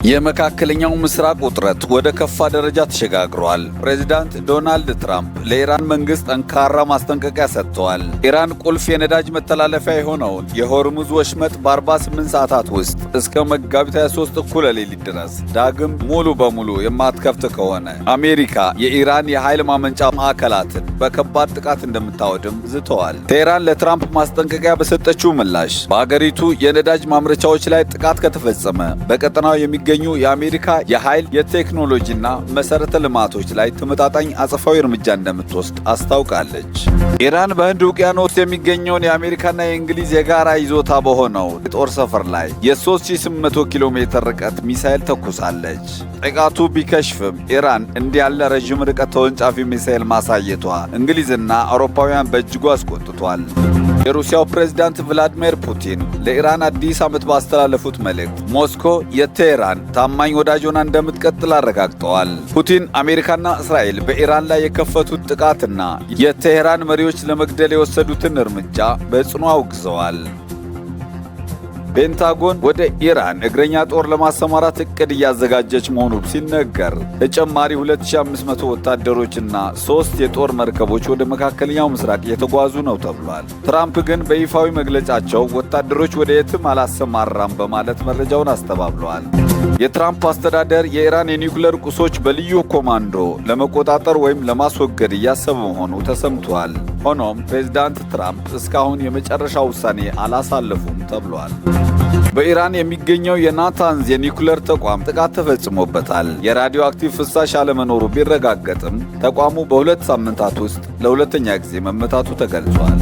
የመካከለኛው ምስራቅ ውጥረት ወደ ከፋ ደረጃ ተሸጋግሯል። ፕሬዚዳንት ዶናልድ ትራምፕ ለኢራን መንግስት ጠንካራ ማስጠንቀቂያ ሰጥተዋል። ኢራን ቁልፍ የነዳጅ መተላለፊያ የሆነውን የሆርሙዝ ወሽመጥ በ48 ሰዓታት ውስጥ እስከ መጋቢት 23 እኩለ ሌሊት ድረስ ዳግም ሙሉ በሙሉ የማትከፍት ከሆነ አሜሪካ የኢራን የኃይል ማመንጫ ማዕከላትን በከባድ ጥቃት እንደምታወድም ዝተዋል። ቴህራን ለትራምፕ ማስጠንቀቂያ በሰጠችው ምላሽ በአገሪቱ የነዳጅ ማምረቻዎች ላይ ጥቃት ከተፈጸመ በቀጠናው የሚገኙ የአሜሪካ የኃይል የቴክኖሎጂና መሰረተ ልማቶች ላይ ተመጣጣኝ አጸፋዊ እርምጃ እንደምትወስድ አስታውቃለች። ኢራን በህንድ ውቅያኖስ የሚገኘውን የአሜሪካና የእንግሊዝ የጋራ ይዞታ በሆነው የጦር ሰፈር ላይ የ3800 ኪሎ ሜትር ርቀት ሚሳኤል ተኩሳለች። ጥቃቱ ቢከሽፍም ኢራን እንዲህ ያለ ረዥም ርቀት ተወንጫፊ ሚሳኤል ማሳየቷ እንግሊዝና አውሮፓውያን በእጅጉ አስቆጥቷል። የሩሲያው ፕሬዝዳንት ቭላዲሚር ፑቲን ለኢራን አዲስ ዓመት ባስተላለፉት መልእክት ሞስኮ የቴህራን ታማኝ ወዳጅ ሆና እንደምትቀጥል አረጋግጠዋል። ፑቲን አሜሪካና እስራኤል በኢራን ላይ የከፈቱት ጥቃትና የቴህራን መሪዎች ለመግደል የወሰዱትን እርምጃ በጽኑ አውግዘዋል። ፔንታጎን ወደ ኢራን እግረኛ ጦር ለማሰማራት እቅድ እያዘጋጀች መሆኑ ሲነገር ተጨማሪ 2500 ወታደሮችና 3 የጦር መርከቦች ወደ መካከለኛው ምስራቅ እየተጓዙ ነው ተብሏል። ትራምፕ ግን በይፋዊ መግለጫቸው ወታደሮች ወደ የትም አላሰማራም በማለት መረጃውን አስተባብለዋል። የትራምፕ አስተዳደር የኢራን የኒውክሌር ቁሶች በልዩ ኮማንዶ ለመቆጣጠር ወይም ለማስወገድ እያሰበ መሆኑ ተሰምቷል። ሆኖም ፕሬዝዳንት ትራምፕ እስካሁን የመጨረሻ ውሳኔ አላሳለፉም ተብሏል። በኢራን የሚገኘው የናታንዝ የኒውክሌር ተቋም ጥቃት ተፈጽሞበታል። የራዲዮ አክቲቭ ፍሳሽ አለመኖሩ ቢረጋገጥም ተቋሙ በ2 ሳምንታት ውስጥ ለሁለተኛ ጊዜ መመታቱ ተገልጿል።